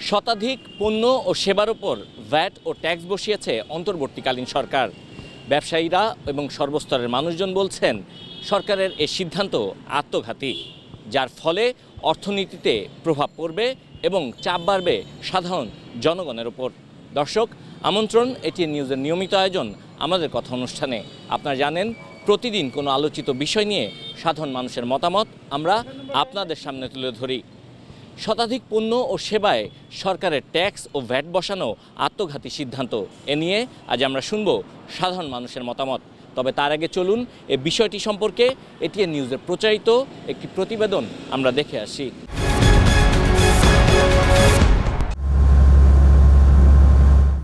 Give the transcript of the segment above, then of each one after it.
শতাধিক পণ্য ও সেবার উপর ভ্যাট ও ট্যাক্স বসিয়েছে অন্তর্বর্তীকালীন সরকার। ব্যবসায়ীরা এবং সর্বস্তরের মানুষজন বলছেন সরকারের এই সিদ্ধান্ত আত্মঘাতী, যার ফলে অর্থনীতিতে প্রভাব পড়বে এবং চাপ বাড়বে সাধারণ জনগণের ওপর। দর্শক, আমন্ত্রণ এটিএন নিউজের নিয়মিত আয়োজন আমাদের কথা অনুষ্ঠানে। আপনারা জানেন, প্রতিদিন কোনো আলোচিত বিষয় নিয়ে সাধারণ মানুষের মতামত আমরা আপনাদের সামনে তুলে ধরি। শতাধিক পণ্য ও সেবায় সরকারের ট্যাক্স ও ভ্যাট বসানো আত্মঘাতী সিদ্ধান্ত, এ নিয়ে আজ আমরা শুনব সাধারণ মানুষের মতামত। তবে তার আগে চলুন এই বিষয়টি সম্পর্কে এটিএন নিউজের প্রচারিত একটি প্রতিবেদন আমরা দেখে আসি।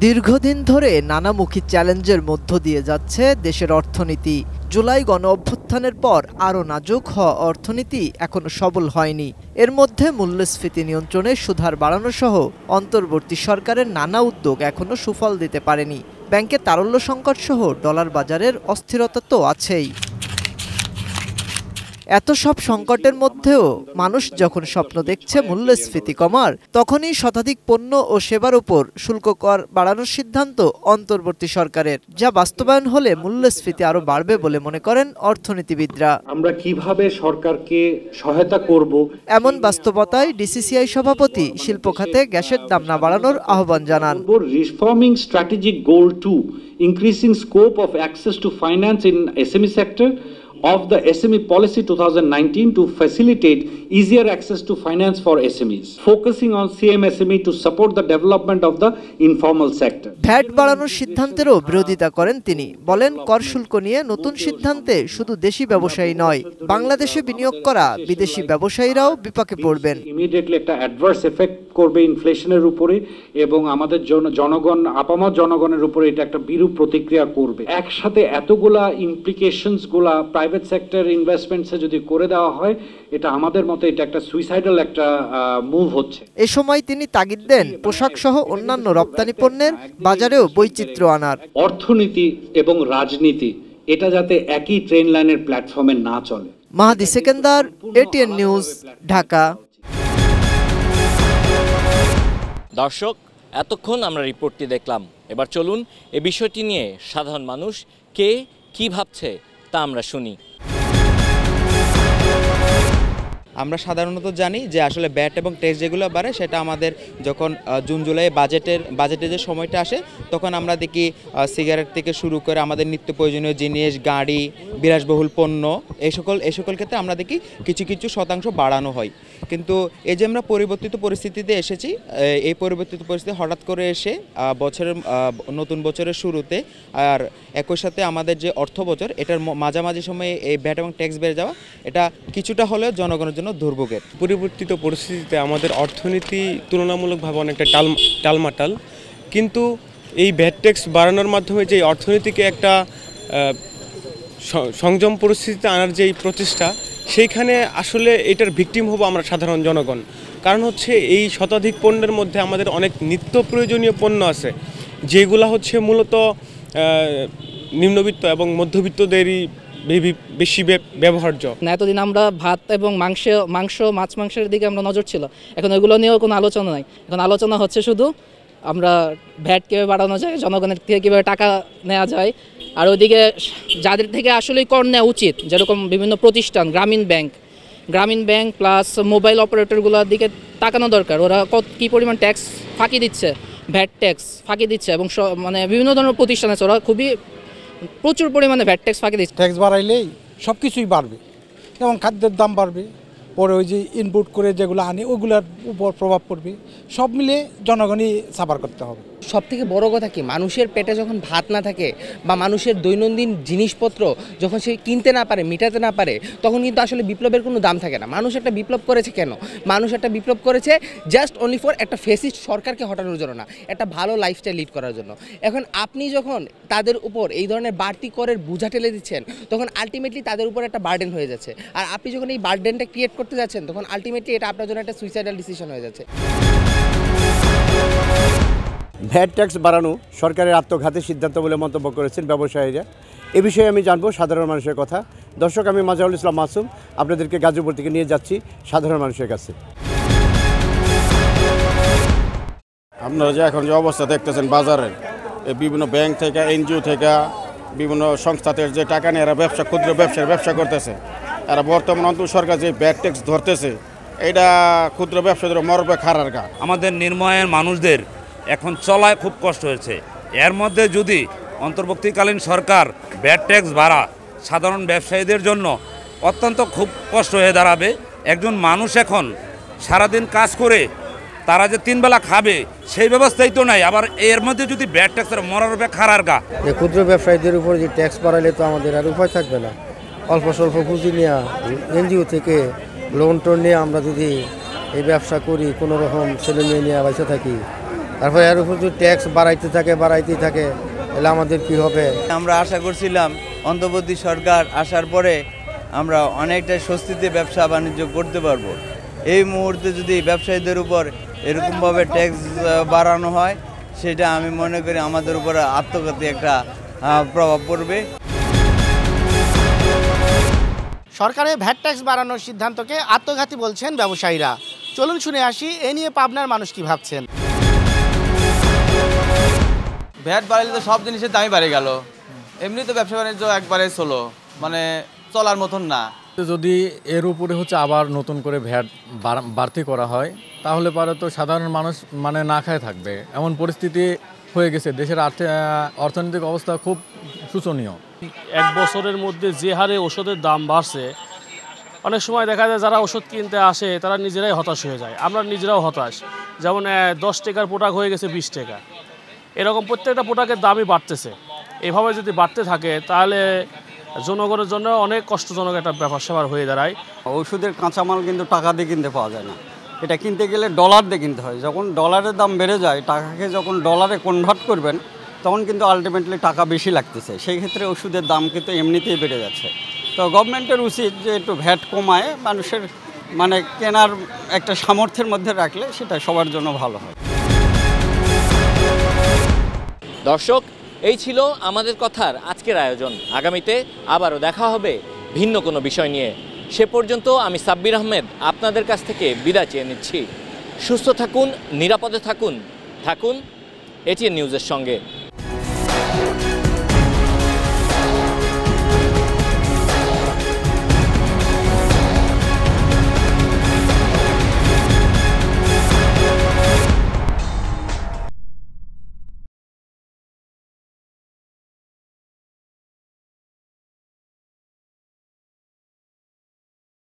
দীর্ঘদিন ধরে নানামুখী চ্যালেঞ্জের মধ্য দিয়ে যাচ্ছে দেশের অর্থনীতি। জুলাই গণ অভ্যুত্থানের পর আরও নাজুক হওয়া অর্থনীতি এখনো সবল হয়নি। এর মধ্যে মূল্যস্ফীতি নিয়ন্ত্রণে সুদহার বাড়ানো সহ অন্তর্বর্তী সরকারের নানা উদ্যোগ এখনো সুফল দিতে পারেনি। ব্যাংকে তারল্য সংকট সহ ডলার বাজারের অস্থিরতা তো আছেই। এত সব সংকটের মধ্যেও মানুষ যখন স্বপ্ন দেখছে মূল্যস্ফীতি কমার, তখনই শতাধিক পণ্য ও সেবার উপর শুল্ক কর বাড়ানোর সিদ্ধান্ত অন্তর্বর্তী সরকারের, যা বাস্তবায়ন হলে মূল্যস্ফীতি আরো বাড়বে বলে মনে করেন অর্থনীতিবিদরা। আমরা কিভাবে সরকারকে সহায়তা করব, এমন বাস্তবতায় ডিসিসিআই সভাপতি শিল্প খাতে গ্যাসের দাম না বাড়ানোর আহ্বান জানান। Reforming strategic goal 2, increasing scope of access to finance in SME sector of the SME policy 2019 to facilitate easier access to finance for SMEs, focusing on CMSME to support the development of the informal sector. VAT বাড়ানোর সিদ্ধান্তেরও বিরোধিতা করেন তিনি। বলেন, কর শুল্ক নিয়ে নতুন সিদ্ধান্তে শুধু দেশি ব্যবসায়ী নয়, বাংলাদেশে বিনিয়োগ করা বিদেশি ব্যবসায়ীরাও বিপাকে পড়বেন। ইমিডিয়েটলি একটা অ্যাডভার্স এফেক্ট করবে ইনফ্লেশনের উপরে এবং আমাদের জনগণ, আপামর জনগণের উপরে এটা একটা বিরূপ প্রতিক্রিয়া করবে। একসাথে এতগুলা ইমপ্লিকেশনস গুলা প্রাইভেট সেক্টর ইনভেস্টমেন্টসে যদি করে দেওয়া হয়, এটা আমাদের মতে এটা একটা সুইসাইডাল একটা মুভ হচ্ছে। এ সময় তিনি তাগিদ দেন পোশাক সহ অন্যান্য রপ্তানি পণ্যের বাজারেও বৈচিত্র্য আনার। অর্থনীতি এবং রাজনীতি এটা যাতে একই ট্রেন লাইনের প্ল্যাটফর্মে না চলে। মাহাদি সেকেন্দার, এটিএন নিউজ, ঢাকা। দর্শক, এতক্ষণ আমরা রিপোর্টটি দেখলাম। এবার চলুন এ বিষয়টি নিয়ে সাধারণ মানুষ কি ভাবছে তা আমরা শুনি। আমরা সাধারণত জানি যে আসলে ভ্যাট এবং ট্যাক্স যেগুলো বাড়ে সেটা আমাদের যখন জুন জুলাই বাজেটের যে সময়টা আসে, তখন আমরা দেখি সিগারেট থেকে শুরু করে আমাদের নিত্য প্রয়োজনীয় জিনিস, গাড়ি, বিলাসবহুল পণ্য এই সকল ক্ষেত্রে আমরা দেখি কিছু শতাংশ বাড়ানো হয়। কিন্তু এই যে আমরা পরিবর্তিত পরিস্থিতিতে এসেছি, এই পরিবর্তিত পরিস্থিতি হঠাৎ করে এসে নতুন বছরের শুরুতে আর একই সাথে আমাদের যে অর্থ বছর, এটার মাঝামাঝি সময়ে এই ভ্যাট এবং ট্যাক্স বেড়ে যাওয়া, এটা কিছুটা হলেও জনগণের জন্য দুর্ভোগের। পরিবর্তিত পরিস্থিতিতে আমাদের অর্থনীতি তুলনামূলকভাবে অনেকটা টালমাটাল, কিন্তু এই ভ্যাট ট্যাক্স বাড়ানোর মাধ্যমে যে অর্থনীতিকে একটা সংযম পরিস্থিতিতে আনার যে প্রচেষ্টা, সেইখানে আসলে এটার ভিকটিম হব আমরা সাধারণ জনগণ। কারণ হচ্ছে এই শতাধিক পণ্যের মধ্যে আমাদের অনেক নিত্য প্রয়োজনীয় পণ্য আছে, যেগুলো হচ্ছে মূলত নিম্নবিত্ত এবং মধ্যবিত্তদেরই বেশি ব্যবহার্য। এতদিন আমরা ভাত এবং মাংস মাছ মাংসের দিকে আমরা নজর ছিল, এখন ওইগুলো নিয়েও কোনো আলোচনা নাই। এখন আলোচনা হচ্ছে শুধু আমরা ভ্যাট কীভাবে বাড়ানো যায়, জনগণের থেকে কীভাবে টাকা নেওয়া যায়, আর ওইদিকে যাদের থেকে আসলেই কর নেওয়া উচিত, যেরকম বিভিন্ন প্রতিষ্ঠান, গ্রামীণ ব্যাংক প্লাস মোবাইল অপারেটরগুলোর দিকে তাকানো দরকার। ওরা কী পরিমাণ ট্যাক্স ফাঁকি দিচ্ছে, ভ্যাট ট্যাক্স ফাঁকি দিচ্ছে, এবং মানে বিভিন্ন ধরনের প্রতিষ্ঠান আছে, ওরা প্রচুর পরিমাণে ভ্যাট ট্যাক্স ফাঁকি দিচ্ছে। ট্যাক্স বাড়াইলেই সব কিছুই বাড়বে, যেমন খাদ্যের দাম বাড়বে, পরে ওই যে ইনপুট করে যেগুলো আনে ওগুলোর উপর প্রভাব পড়বে, সব মিলে জনগণই সাফার করতে হবে। সবথেকে বড় কথা কি, মানুষের পেটে যখন ভাত না থাকে বা মানুষের দৈনন্দিন জিনিসপত্র যখন সে কিনতে না পারে, মেটাতে না পারে, তখন কিন্তু আসলে বিপ্লবের কোনো দাম থাকে না। মানুষ একটা বিপ্লব করেছে কেন? মানুষ একটা বিপ্লব করেছে জাস্ট অনলি ফর একটা ফেসিস্ট সরকারকে হটানোর জন্য না, একটা ভালো লাইফস্টাইল লিড করার জন্য। এখন আপনি যখন তাদের উপর এই ধরনের বাড়তি করের বোঝা ঠেলে দিচ্ছেন, তখন আলটিমেটলি তাদের উপর একটা বার্ডেন হয়ে যাচ্ছে। আর আপনি যখন এই বার্ডেনটা ক্রিয়েট করতে যাচ্ছেন, তখন আলটিমেটলি এটা আপনার জন্য একটা সুইসাইডাল ডিসিশন হয়ে যাচ্ছে। ভ্যাট ট্যাক্স বাড়ানো সরকারের আত্মঘাতী সিদ্ধান্ত বলে মন্তব্য করেছেন ব্যবসায়ীরা। এ বিষয়ে আমি জানবো সাধারণ মানুষের কথা। দর্শক, আমি মাজাউল ইসলাম মাসুম আপনাদেরকে গাজীপুর থেকে নিয়ে যাচ্ছি সাধারণ মানুষের কাছে। আপনারা যে এখন যে অবস্থা দেখতেছেন বাজারের, বিভিন্ন ব্যাংক থেকে, এনজিও থেকে, বিভিন্ন সংস্থাতে যে টাকা নিয়ে এরা ক্ষুদ্র ব্যবসা করতেছে, এরা বর্তমান অন্তর সরকার যে ভ্যাট ট্যাক্স ধরতেছে, এটা ক্ষুদ্র ব্যবসাদের মরবে খারার গা। আমাদের নির্ময়ের মানুষদের এখন চলায় খুব কষ্ট হয়েছে। এর মধ্যে যদি অন্তর্বর্তীকালীন সরকার ভ্যাট ট্যাক্স বাড়া, সাধারণ ব্যবসায়ীদের জন্য অত্যন্ত খুব কষ্ট হয়ে দাঁড়াবে। একজন মানুষ এখন সারাদিন কাজ করে তারা যে 3 বেলা খাবে সেই ব্যবস্থাই তো নাই, আবার এর মধ্যে যদি ভ্যাট ট্যাক্সের মরার খারার গা। ক্ষুদ্র ব্যবসায়ীদের উপর যে ট্যাক্স বাড়ালে তো আমাদের আর উপায় থাকবে না। অল্প স্বল্প পুঁজি নিয়ে এনজিও থেকে লোন টোন নিয়ে আমরা যদি এই ব্যবসা করি, কোনো রকম ছেলে মেয়ে নিয়ে বেঁচে থাকি, তারপরে এর উপর যদি ট্যাক্স বাড়াইতেই থাকে তাহলে আমাদের কি হবে? আমরা আশা করছিলাম অন্তর্বর্তী সরকার আসার পরে আমরা অনেকটা স্বস্তিতে ব্যবসা বাণিজ্য করতে পারবো। এই মুহূর্তে যদি ব্যবসায়ীদের উপর এরকমভাবে ট্যাক্স বাড়ানো হয়, সেটা আমি মনে করি আমাদের উপর আত্মঘাতী একটা প্রভাব পড়বে। সরকারের ভ্যাট ট্যাক্স বাড়ানোর সিদ্ধান্তকে আত্মঘাতী বলছেন ব্যবসায়ীরা। চলুন শুনে আসি এ নিয়ে পাবনার মানুষ কি ভাবছেন। ভ্যাট বাড়ালে তো সব জিনিসের দামই বাড়ে গেল। এমনি তো ব্যবসা বাণিজ্য একবারে চলো, মানে চলার মতন না। যদি এর উপরে আবার নতুন করে ভ্যাট বাড়তি করা হয়, তাহলে পরে তো সাধারণ মানুষ না খায় থাকবে, এমন পরিস্থিতি হয়ে গেছে। দেশের অর্থনৈতিক অবস্থা খুব শোচনীয়। 1 বছরের মধ্যে যে হারে ওষুধের দাম বাড়ছে, অনেক সময় দেখা যায় যারা ওষুধ কিনতে আসে তারা নিজেরাই হতাশ হয়ে যায়। আমরা নিজেরাও হতাশ। যেমন 10 টাকার প্রোডাক্ট হয়ে গেছে 20 টাকা, এরকম প্রত্যেকটা প্রোডাক্টের দামই বাড়তেছে। এভাবে যদি বাড়তে থাকে তাহলে জনগণের জন্য অনেক কষ্টজনক একটা ব্যাপার স্যাপার হয়ে দাঁড়ায়। ওষুধের কাঁচামাল কিন্তু টাকা দিয়ে কিনতে পাওয়া যায় না, এটা কিনতে গেলে ডলার দিয়ে কিনতে হয়। যখন ডলারের দাম বেড়ে যায়, টাকাকে যখন ডলারে কনভার্ট করবেন, তখন কিন্তু আলটিমেটলি টাকা বেশি লাগতেছে। সেই ক্ষেত্রে ওষুধের দাম কিন্তু এমনিতেই বেড়ে যাচ্ছে। তো গভর্নমেন্টের উচিত যে একটু ভ্যাট কমায় মানুষের কেনার একটা সামর্থ্যের মধ্যে রাখলে সেটা সবার জন্য ভালো হয়। দর্শক, এই ছিল আমাদের কথার আজকের আয়োজন। আগামীতে আবারও দেখা হবে ভিন্ন কোনো বিষয় নিয়ে। সে পর্যন্ত আমি সাব্বির আহমেদ আপনাদের কাছ থেকে বিদায় চেয়ে নিচ্ছি। সুস্থ থাকুন, নিরাপদে থাকুন, এটিএন নিউজের সঙ্গে।